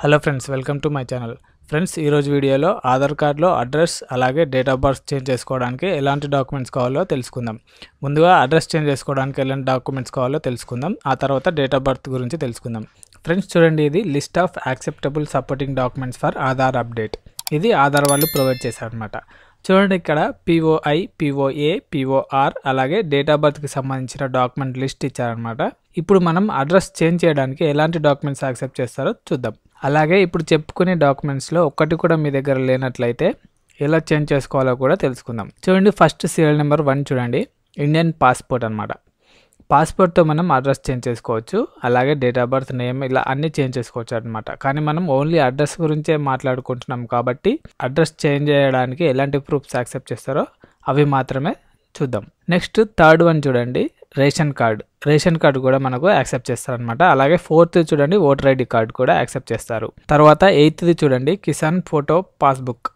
Hello friends, welcome to my channel. Friends, ఈరోజు వీడియోలో ఆధార్ కార్డులో అడ్రస్ అలాగే డేట్ ఆఫ్ బర్త్ చేంజ్ చేసుకోవడానికి ఎలాంటి డాక్యుమెంట్స్ కావాలో తెలుసుకుందాం. ముందుగా అడ్రస్ చేంజ్ చేసుకోవడానికి ఎలాంటి డాక్యుమెంట్స్ కావాలో తెలుసుకుందాం. ఆ తర్వాత డేట్ ఆఫ్ బర్త్ గురించి తెలుసుకుందాం. ఫ్రెండ్స్ చూడండి, ఇది list of acceptable supporting documents for Aadhaar update. ఇది ఆధార్ వాళ్ళు ప్రొవైడ్ చేశారనమాట. చూడండి, ఇక్కడ పిఓఐ, పిఓఏ, పిఓఆర్ అలాగే డేట్ ఆఫ్ బర్త్కి సంబంధించిన డాక్యుమెంట్ లిస్ట్ ఇచ్చారనమాట. ఇప్పుడు మనం అడ్రస్ చేంజ్ చేయడానికి ఎలాంటి డాక్యుమెంట్స్ యాక్సెప్ట్ చేస్తారో చూద్దాం. అలాగే ఇప్పుడు చెప్పుకునే డాక్యుమెంట్స్లో ఒక్కటి కూడా మీ దగ్గర లేనట్లయితే ఎలా చేంజ్ చేసుకోవాలో కూడా తెలుసుకుందాం. చూడండి, ఫస్ట్ సీరియల్ నెంబర్ 1 చూడండి, ఇండియన్ పాస్పోర్ట్ అనమాట. పాస్పోర్ట్తో మనం అడ్రస్ చేంజ్ చేసుకోవచ్చు, అలాగే డేట్ ఆఫ్ బర్త్, నేమ్ ఇలా అన్నీ చేంజ్ చేసుకోవచ్చు అనమాట. కానీ మనం ఓన్లీ అడ్రస్ గురించే మాట్లాడుకుంటున్నాం కాబట్టి అడ్రస్ చేంజ్ చేయడానికి ఎలాంటి ప్రూఫ్స్ యాక్సెప్ట్ చేస్తారో అవి మాత్రమే చూద్దాం. నెక్స్ట్ థర్డ్ వన్ చూడండి, రేషన్ కార్డు కూడా మనకు యాక్సెప్ట్ చేస్తారనమాట. అలాగే 4th చూడండి, ఓటర్ ఐడి కార్డు కూడా యాక్సెప్ట్ చేస్తారు. తర్వాత 8th చూడండి, కిసాన్ ఫోటో పాస్బుక్,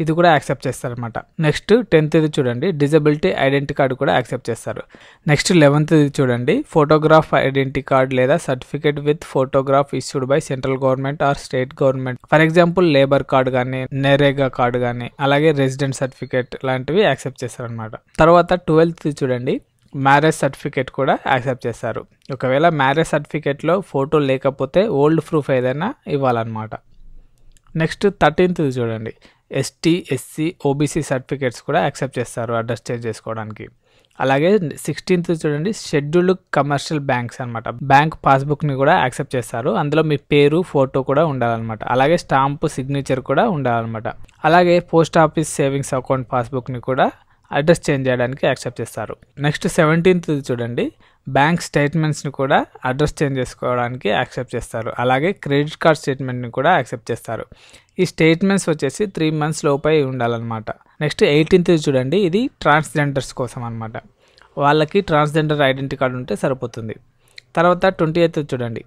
ఇది కూడా యాక్సెప్ట్ చేస్తారనమాట. నెక్స్ట్ 10th చూడండి, డిజబిలిటీ ఐడెంటిటీ కార్డు కూడా యాక్సెప్ట్ చేస్తారు. నెక్స్ట్ 11th చూడండి, ఫోటోగ్రాఫ్ ఐడెంటిటీ కార్డ్ లేదా certificate with photograph issued by central government or state government. For example labour card కానీ, నరేగా కార్డు కానీ, అలాగే రెసిడెంట్ సర్టిఫికేట్ లాంటివి యాక్సెప్ట్ చేస్తారనమాట. తర్వాత 12th చూడండి, మ్యారేజ్ సర్టిఫికేట్ కూడా యాక్సెప్ట్ చేస్తారు. ఒకవేళ మ్యారేజ్ సర్టిఫికేట్లో ఫోటో లేకపోతే ఓల్డ్ ప్రూఫ్ ఏదైనా ఇవ్వాలన్నమాట. నెక్స్ట్ 13th చూడండి, ఎస్టీ, ఎస్సీ, ఓబీసీ సర్టిఫికేట్స్ కూడా యాక్సెప్ట్ చేస్తారు అడ్రస్ చేంజ్ చేసుకోవడానికి. అలాగే 16th చూడండి, షెడ్యూల్డ్ కమర్షియల్ బ్యాంక్స్ అనమాట. బ్యాంక్ పాస్బుక్ని కూడా యాక్సెప్ట్ చేస్తారు. అందులో మీ పేరు, ఫోటో కూడా ఉండాలన్నమాట. అలాగే స్టాంపు, సిగ్నేచర్ కూడా ఉండాలన్నమాట. అలాగే పోస్ట్ ఆఫీస్ సేవింగ్స్ అకౌంట్ పాస్బుక్ని కూడా అడ్రస్ చేంజ్ చేయడానికి యాక్సెప్ట్ చేస్తారు. నెక్స్ట్ 17th చూడండి, బ్యాంక్ స్టేట్మెంట్స్ని కూడా అడ్రస్ చేంజ్ చేసుకోవడానికి యాక్సెప్ట్ చేస్తారు. అలాగే క్రెడిట్ కార్డ్ స్టేట్మెంట్ని కూడా యాక్సెప్ట్ చేస్తారు. ఈ స్టేట్మెంట్స్ వచ్చేసి 3 months లోపై ఉండాలన్నమాట. నెక్స్ట్ 18th చూడండి, ఇది ట్రాన్స్జెండర్స్ కోసం అనమాట. వాళ్ళకి ట్రాన్స్జెండర్ ఐడెంటిటీ కార్డు ఉంటే సరిపోతుంది. తర్వాత 28th చూడండి,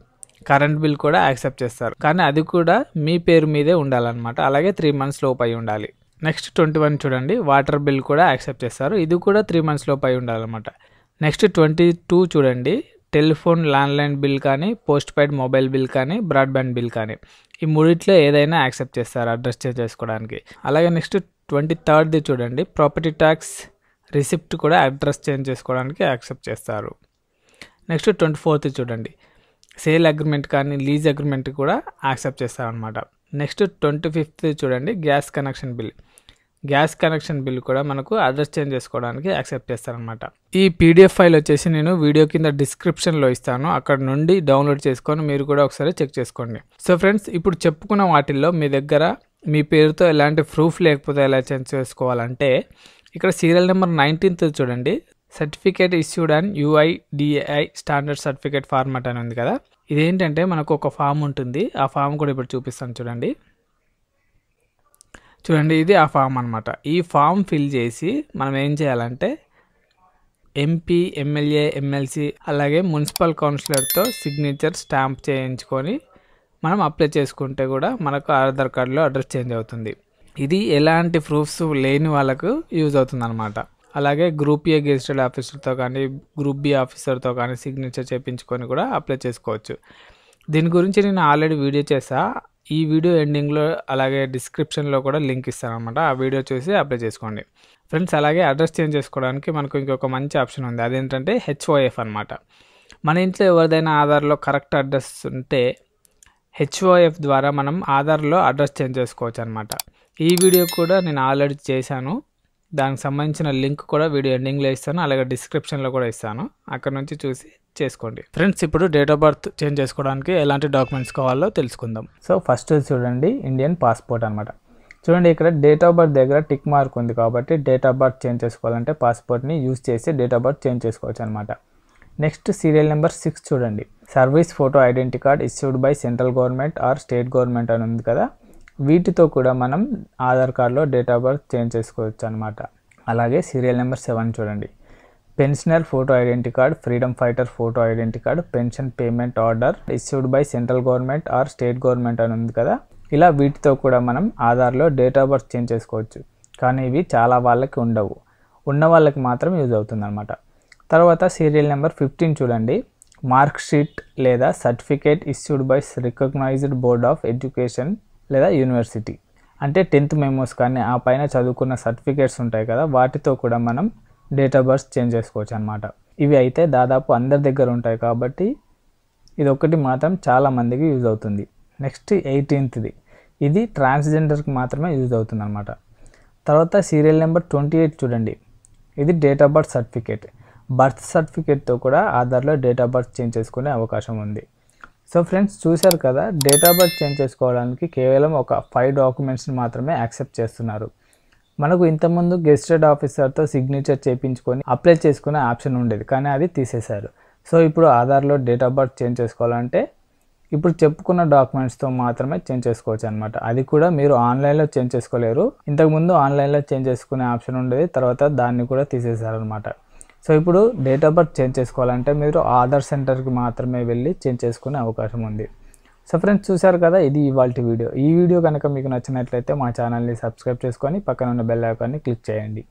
కరెంట్ బిల్ కూడా యాక్సెప్ట్ చేస్తారు. కానీ అది కూడా మీ పేరు మీదే ఉండాలన్నమాట. అలాగే 3 months లోపై ఉండాలి. నెక్స్ట్ 21 చూడండి, వాటర్ బిల్ కూడా యాక్సెప్ట్ చేస్తారు. ఇది కూడా 3 months లోపై ఉండాలన్నమాట. నెక్స్ట్ 22 చూడండి, టెలిఫోన్ ల్యాండ్లైన్ బిల్ కానీ, పోస్ట్ పెయిడ్ మొబైల్ బిల్ కానీ, బ్రాడ్బ్యాండ్ బిల్ కానీ, ఈ మూడిట్లో ఏదైనా యాక్సెప్ట్ చేస్తారు అడ్రస్ చేంజ్ చేసుకోవడానికి. అలాగే నెక్స్ట్ 23rd చూడండి, ప్రాపర్టీ ట్యాక్స్ రిసిప్ట్ కూడా అడ్రస్ చేంజ్ చేసుకోవడానికి యాక్సెప్ట్ చేస్తారు. నెక్స్ట్ 24th చూడండి, సేల్ అగ్రిమెంట్ కానీ, లీజ్ అగ్రిమెంట్ కూడా యాక్సెప్ట్ చేస్తారనమాట. నెక్స్ట్ 25th చూడండి, గ్యాస్ కనెక్షన్ బిల్ కూడా మనకు అడ్రస్ చేంజ్ చేసుకోవడానికి యాక్సెప్ట్ చేస్తారనమాట. ఈ పీడిఎఫ్ ఫైల్ వచ్చేసి నేను వీడియో కింద డిస్క్రిప్షన్లో ఇస్తాను, అక్కడ నుండి డౌన్లోడ్ చేసుకొని మీరు కూడా ఒకసారి చెక్ చేసుకోండి. సో ఫ్రెండ్స్, ఇప్పుడు చెప్పుకున్న వాటిల్లో మీ దగ్గర మీ పేరుతో ఎలాంటి ప్రూఫ్ లేకపోతే ఎలా చేంజ్ చేసుకోవాలంటే, ఇక్కడ సీరియల్ నెంబర్ 19th చూడండి, certificate issued and UIDAI standard certificate format అని ఉంది కదా. ఇదేంటంటే మనకు ఒక ఫామ్ ఉంటుంది, ఆ ఫామ్ కూడా ఇప్పుడు చూపిస్తాను చూడండి. ఇది ఆ ఫామ్ అనమాట. ఈ ఫామ్ ఫిల్ చేసి మనం ఏం చేయాలంటే MP, MLA, MLC అలాగే మున్సిపల్ కౌన్సిలర్తో సిగ్నేచర్, స్టాంప్ చేయించుకొని మనం అప్లై చేసుకుంటే కూడా మనకు ఆధార్ కార్డులో అడ్రస్ చేంజ్ అవుతుంది. ఇది ఎలాంటి ప్రూఫ్స్ లేని వాళ్ళకు యూజ్ అవుతుంది అనమాట. అలాగే గ్రూప్ A గెజిటెడ్ ఆఫీసర్తో కానీ, గ్రూప్ B ఆఫీసర్తో కానీ సిగ్నేచర్ చేయించుకొని కూడా అప్లై చేసుకోవచ్చు. దీని గురించి నేను ఆల్రెడీ వీడియో చేసా. ఈ వీడియో ఎండింగ్లో అలాగే డిస్క్రిప్షన్లో కూడా లింక్ ఇస్తాను అనమాట. ఆ వీడియో చూసి అప్లై చేసుకోండి ఫ్రెండ్స్. అలాగే అడ్రస్ చేంజ్ చేసుకోవడానికి మనకు ఇంకొక మంచి ఆప్షన్ ఉంది, అదేంటంటే HOF అనమాట. మన ఇంట్లో ఎవరిదైనా ఆధార్లో కరెక్ట్ అడ్రస్ ఉంటే HOF ద్వారా మనం ఆధార్లో అడ్రస్ చేంజ్ చేసుకోవచ్చు అనమాట. ఈ వీడియో కూడా నేను ఆల్రెడీ చేశాను, దానికి సంబంధించిన లింక్ కూడా వీడియో ఎండింగ్లో ఇస్తాను, అలాగే డిస్క్రిప్షన్లో కూడా ఇస్తాను, అక్కడ నుంచి చూసి చేసుకోండి. ఫ్రెండ్స్, ఇప్పుడు డేట్ ఆఫ్ బర్త్ చేంజ్ చేసుకోవడానికి ఎలాంటి డాక్యుమెంట్స్ కావాలో తెలుసుకుందాం. సో ఫస్ట్ చూడండి, ఇండియన్ పాస్పోర్ట్ అనమాట. చూడండి, ఇక్కడ డేట్ ఆఫ్ బర్త్ దగ్గర టిక్ మార్క్ ఉంది కాబట్టి డేట్ ఆఫ్ బర్త్ చేంజ్ చేసుకోవాలంటే పాస్పోర్ట్ని యూజ్ చేసి డేట్ ఆఫ్ బర్త్ చేంజ్ చేసుకోవచ్చు అనమాట. నెక్స్ట్ సీరియల్ నెంబర్ 6 చూడండి, service photo identity card issued by central government or state government అని ఉంది కదా. వీటితో కూడా మనం ఆధార్ కార్డులో డేట్ ఆఫ్ బర్త్ చేంజ్ చేసుకోవచ్చు అనమాట. అలాగే సీరియల్ నెంబర్ 7 చూడండి, pensioner photo identity card, freedom fighter photo identity card, pension payment order issued by central government or state government అని ఉంది కదా. ఇలా వీటితో కూడా మనం ఆధార్లో డేట్ ఆఫ్ బర్త్ చేంజ్ చేసుకోవచ్చు. కానీ ఇవి చాలా వాళ్ళకి ఉండవు, ఉన్న వాళ్ళకి మాత్రం యూజ్ అవుతుంది అనమాట. తర్వాత సీరియల్ నెంబర్ 15 చూడండి, మార్క్ షీట్ లేదా certificate issued by recognized board of education లేదా యూనివర్సిటీ. అంటే 10th మెమోస్ కానీ ఆ పైన చదువుకున్న సర్టిఫికేట్స్ ఉంటాయి కదా, వాటితో కూడా మనం డేట్ ఆఫ్ బర్త్ చేంజ్ చేసుకోవచ్చు అనమాట. ఇవి అయితే దాదాపు అందరి దగ్గర ఉంటాయి కాబట్టి ఇది ఒకటి మాత్రం చాలామందికి యూజ్ అవుతుంది. నెక్స్ట్ 18th, ఇది ట్రాన్స్జెండర్కి మాత్రమే యూజ్ అవుతుంది అనమాట. తర్వాత సీరియల్ నెంబర్ 28 చూడండి, ఇది date of birth certificate. Birth సర్టిఫికేట్తో కూడా ఆధార్లో డేట్ ఆఫ్ బర్త్ చేంజ్ చేసుకునే అవకాశం ఉంది. సో ఫ్రెండ్స్ చూశారు కదా, డేట్ ఆఫ్ బర్త్ చేంజ్ చేసుకోవడానికి కేవలం ఒక 5 డాక్యుమెంట్స్ని మాత్రమే యాక్సెప్ట్ చేస్తున్నారు. మనకు ఇంతకుముందు గెజిటెడ్ ఆఫీసర్తో సిగ్నేచర్ చేయించుకొని అప్లై చేసుకునే ఆప్షన్ ఉండేది, కానీ అది తీసేశారు. సో ఇప్పుడు ఆధార్లో డేట్ ఆఫ్ బర్త్ చేంజ్ చేసుకోవాలంటే ఇప్పుడు చెప్పుకున్న డాక్యుమెంట్స్తో మాత్రమే చేంజ్ చేసుకోవచ్చు అనమాట. అది కూడా మీరు ఆన్లైన్లో చేంజ్ చేసుకోలేరు. ఇంతకుముందు ఆన్లైన్లో చేంజ్ చేసుకునే ఆప్షన్ ఉండేది, తర్వాత దాన్ని కూడా తీసేశారనమాట. సో ఇప్పుడు డేట్ ఆఫ్ బర్త్ చేంజ్ చేసుకోవాలంటే మీరు ఆధార్ సెంటర్కి మాత్రమే వెళ్ళి చేంజ్ చేసుకునే అవకాశం ఉంది. సో ఫ్రెండ్స్ చూశారు కదా, ఇది ఇవాల్టి వీడియో. ఈ వీడియో కనుక మీకు నచ్చినట్లయితే మా ఛానల్ని సబ్స్క్రైబ్ చేసుకొని పక్కన ఉన్న బెల్ ఐకాన్ని క్లిక్ చేయండి.